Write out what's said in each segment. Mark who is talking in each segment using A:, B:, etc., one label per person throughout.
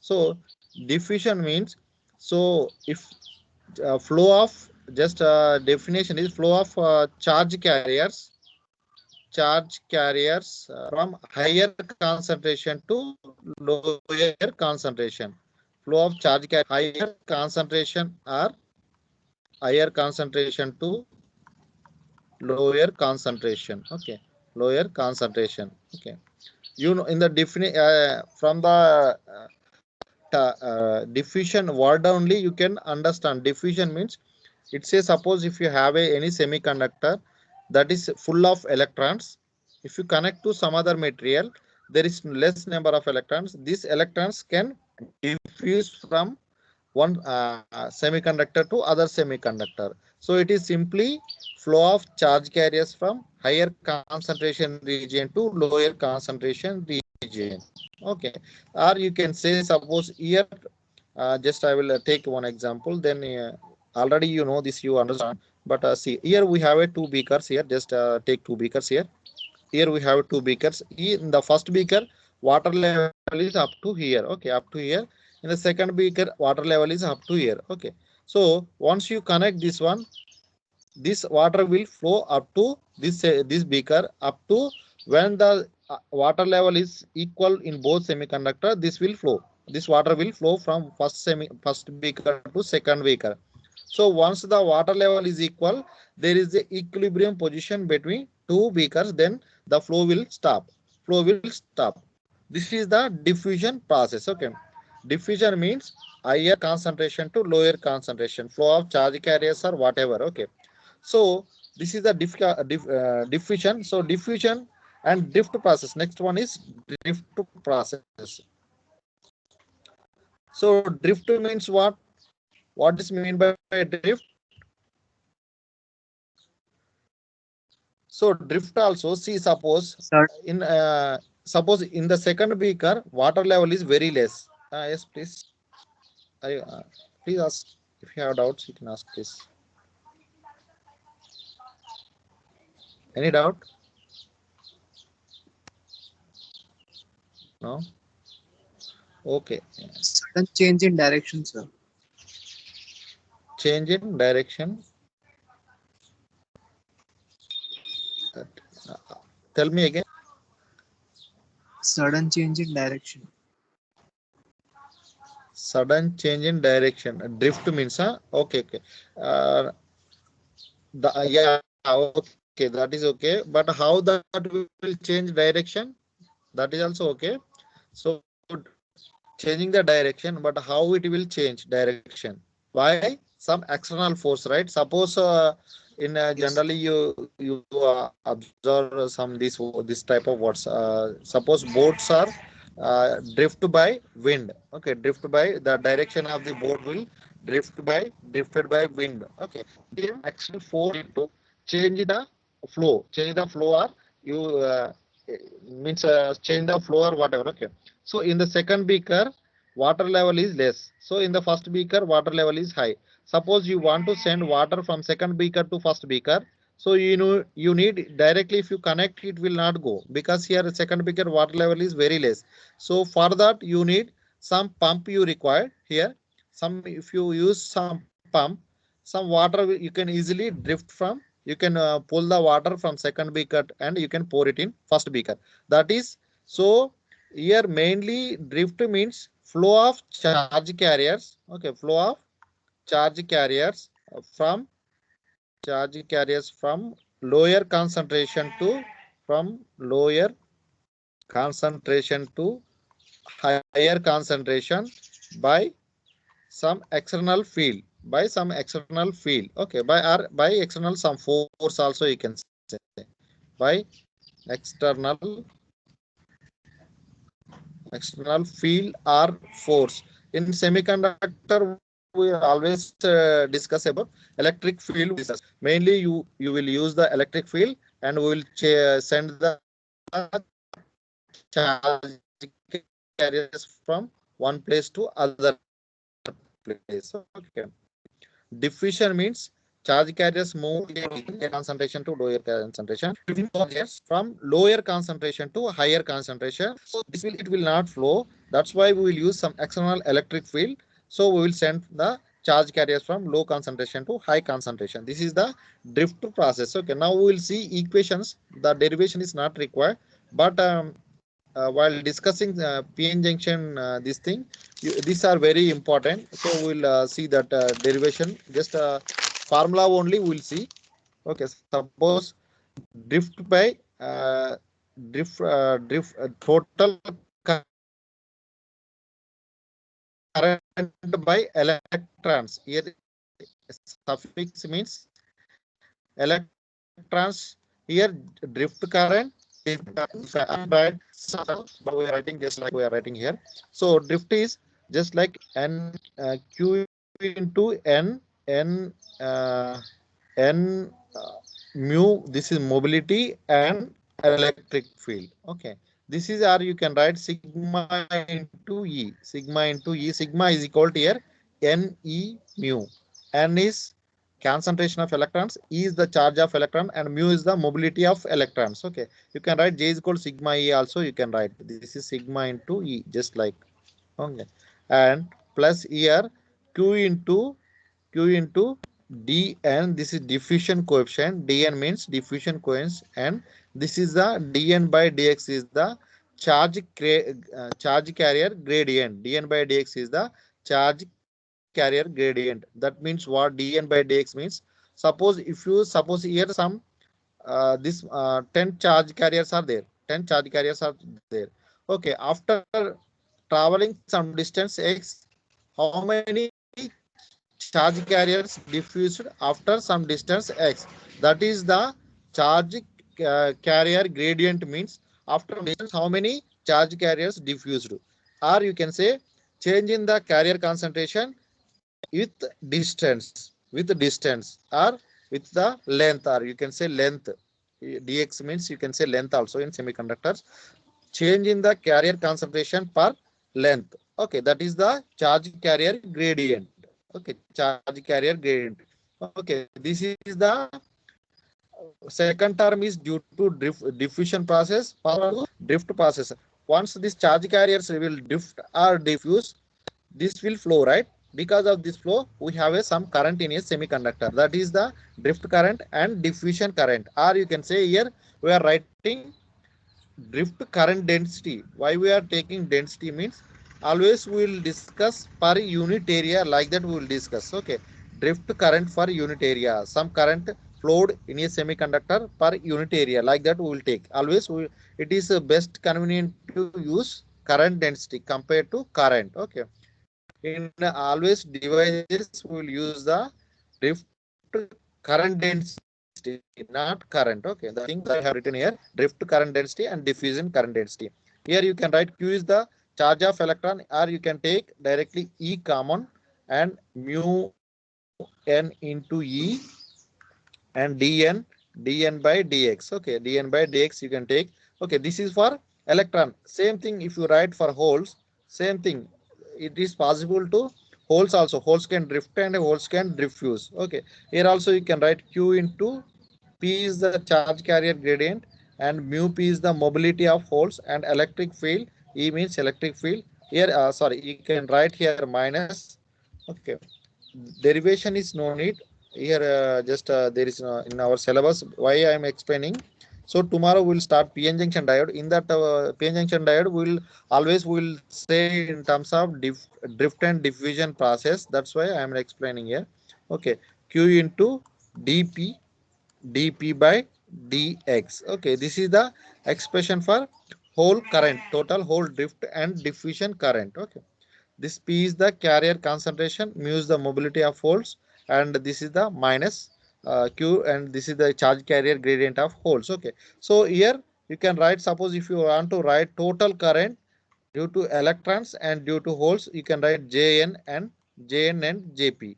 A: So diffusion means, so if flow of, just definition is flow of charge carriers from higher concentration to lower concentration. Flow of charge carrier higher concentration or higher concentration to lower concentration. Okay, lower concentration. Okay, you know, in the definition from the diffusion word only you can understand. Diffusion means, it says, suppose if you have any semiconductor that is full of electrons, if you connect to some other material, there is less number of electrons. These electrons can diffuse from one semiconductor to other semiconductor. So it is simply flow of charge carriers from higher concentration region to lower concentration region. Okay, or you can say, suppose here, just I will take one example. Then already you know this, you understand. But see, here we have a two beakers here. Just take two beakers here. Here we have two beakers. In the first beaker, water level is up to here. Okay, up to here. In the second beaker, water level is up to here. Okay. So once you connect this one, this water will flow up to this beaker, up to when the water level is equal in both semiconductor, this will flow. This water will flow from first beaker to second beaker. So once the water level is equal, there is the equilibrium position between two beakers, then the flow will stop. Flow will stop. This is the diffusion process. Okay. Diffusion means higher concentration to lower concentration, flow of charge carriers or whatever. Okay. So this is the diffusion. So diffusion and drift process. Next one is drift process. So drift means what? What is mean by drift? So drift also, see,
B: Sir,
A: suppose in the second beaker water level is very less. Yes, please. Please ask if you have doubts. You can ask, please. Any doubt? No. Okay.
B: sudden change in direction, sir.
A: Change in direction. Uh, Tell me again.
B: Sudden change in direction.
A: Sudden change in direction. Drift means, okay, okay. Yeah, okay, that is okay. But how that will change direction? That is also okay. So changing the direction, but how it will change direction? Why? Some external force, right? Suppose in generally
B: Yes.
A: you observe some this type of words. Suppose boats are drift by wind. Okay, drift by the direction of the boat will drifted by wind. Okay, external force to change the change the flow, or you means change the flow or whatever. Okay, so in the second beaker water level is less, so in the first beaker water level is high. Suppose you want to send water from second beaker to first beaker, so you know you need directly, if you connect it will not go, because here second beaker water level is very less. So for that you need some pump you require here. Some, if you use some pump, some water you can easily drift from, you can pull the water from second beaker and you can pour it in first beaker. That is, so here mainly drift means flow of charge carriers. Okay, flow of charge carriers from lower concentration to, from lower concentration to higher concentration by some external field, okay, by external some force also you can say, by external field or force. In semiconductor we always discuss about electric field. Mainly you will use the electric field, and we will send the charge carriers from one place to other place. Okay. Diffusion means charge carriers move higher concentration to lower concentration. From lower concentration to higher concentration. So it will not flow. That's why we will use some external electric field. So we will send the charge carriers from low concentration to high concentration. This is the drift process. Okay, now we will see equations. The derivation is not required, but while discussing PN junction, this thing, these are very important. So we'll see that derivation. Just formula only we'll see. Okay, suppose drift by total current by electrons. Here suffix means electrons. Here drift current is right, but we are writing just like we are writing here. So drift is just like n q into n n mu. This is mobility and electric field. Okay, this is, or you can write sigma into e. Sigma into e. Sigma is equal to here n e mu. N is concentration of electrons, E is the charge of electron, and mu is the mobility of electrons. Okay, you can write J is equal to sigma E also. You can write this is sigma into E, just like. Okay, and plus here Q into dn. This is diffusion coefficient. Dn means diffusion coefficient, and this is the dn by dx is the charge carrier gradient. Dn by dx is the charge carrier gradient. That means what dn by dx means. Suppose here some this 10 charge carriers are there. 10 charge carriers are there. Okay, after traveling some distance x, how many charge carriers diffused after some distance x? That is the charge carrier gradient means after distance how many charge carriers diffused, or you can say change in the carrier concentration with distance or with the length, or you can say length. Dx means you can say length also in semiconductors. Change in the carrier concentration per length. Okay, that is the charge carrier gradient. Okay, charge carrier gradient. Okay, this is the second term is due to diffusion process, power to drift process. Once these charge carriers will drift or diffuse, this will flow, right? Because of this flow, we have some current in a semiconductor. That is the drift current and diffusion current. Or you can say here we are writing drift current density. Why we are taking density means always we will discuss per unit area, like that we will discuss. Okay, drift current for unit area. Some current flowed in a semiconductor per unit area, like that we will take. Always it is best convenient to use current density compared to current. Okay, in always devices we will use the drift current density, not current. Okay, the things I have written here: drift current density and diffusion current density. Here you can write Q is the charge of electron, or you can take directly E common, and mu n into E and dn by dx. Okay, dn by dx you can take. Okay, this is for electron. Same thing if you write for holes, same thing. It is possible to holes also. Holes can drift and holes can diffuse. Okay, here also you can write Q into P is the charge carrier gradient, and mu P is the mobility of holes, and electric field E means electric field. Here sorry, you can write here minus. Okay, derivation is no need here. Just there is in our syllabus. Why I am explaining? So tomorrow we'll start PN junction diode. In that PN junction diode, will say in terms of drift and diffusion process. That's why I am explaining here. Okay, Q into dp dp by dx. Okay, this is the expression for whole current, total whole drift and diffusion current. Okay, this P is the carrier concentration, mu is the mobility of holes, and this is the minus Q, and this is the charge carrier gradient of holes. Okay, so here you can write, suppose if you want to write total current due to electrons and due to holes, you can write Jn and Jp.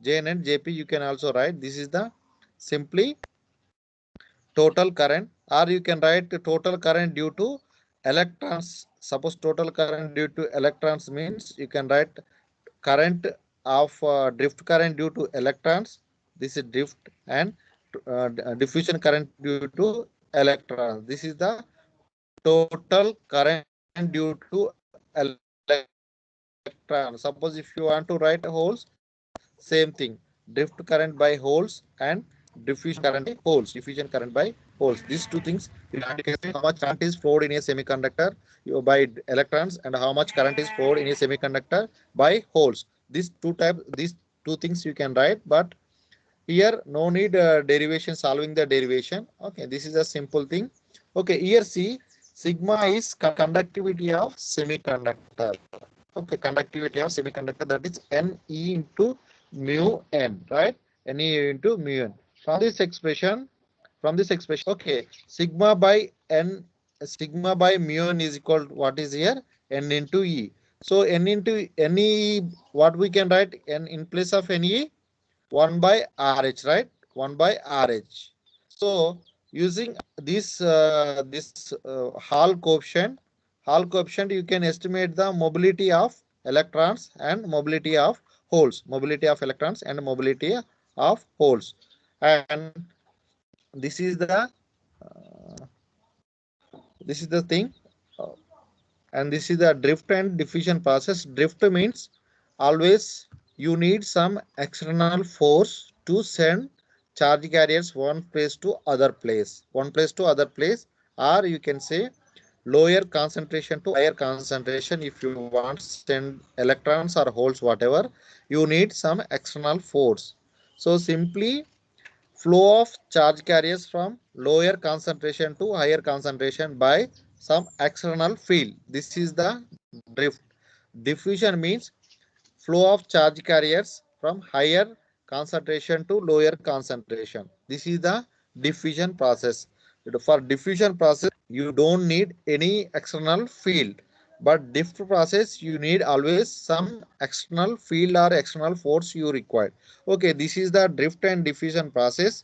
A: Jn and Jp you can also write. This is the simply total current, or you can write total current due to electrons. Suppose total current due to electrons means you can write current of drift current due to electrons, This is drift and diffusion current due to electrons. This is the total current due to electrons. Suppose if you want to write holes, same thing. Drift current by holes and diffusion current by holes. Diffusion current by holes. These two things will indicate how much current is flowed in a semiconductor by electrons and how much current is flowed in a semiconductor by holes. These two things you can write, but here no need derivation, solving the derivation. Okay, this is a simple thing. Okay, here see, sigma is conductivity of semiconductor. Okay, conductivity of semiconductor, that is Ne into mu n, right? Ne into mu n. From this expression, okay, sigma by mu n is equal to what is here? N into E. So n into Ne, what we can write? N in place of Ne, 1 by RH, right? 1 by RH. So using this Hall coefficient, you can estimate the mobility of electrons and mobility of holes, mobility of electrons and mobility of holes. And this is the this is the thing. uh, and this is the drift and diffusion process. Drift means always you need some external force to send charge carriers one place to other place, or you can say lower concentration to higher concentration. If you want to send electrons or holes, whatever, you need some external force. So simply flow of charge carriers from lower concentration to higher concentration by some external field. This is the drift. Diffusion means flow of charge carriers from higher concentration to lower concentration. This is the diffusion process. For diffusion process, you don't need any external field. But drift process, you need always some external field or external force you require. Okay, this is the drift and diffusion process.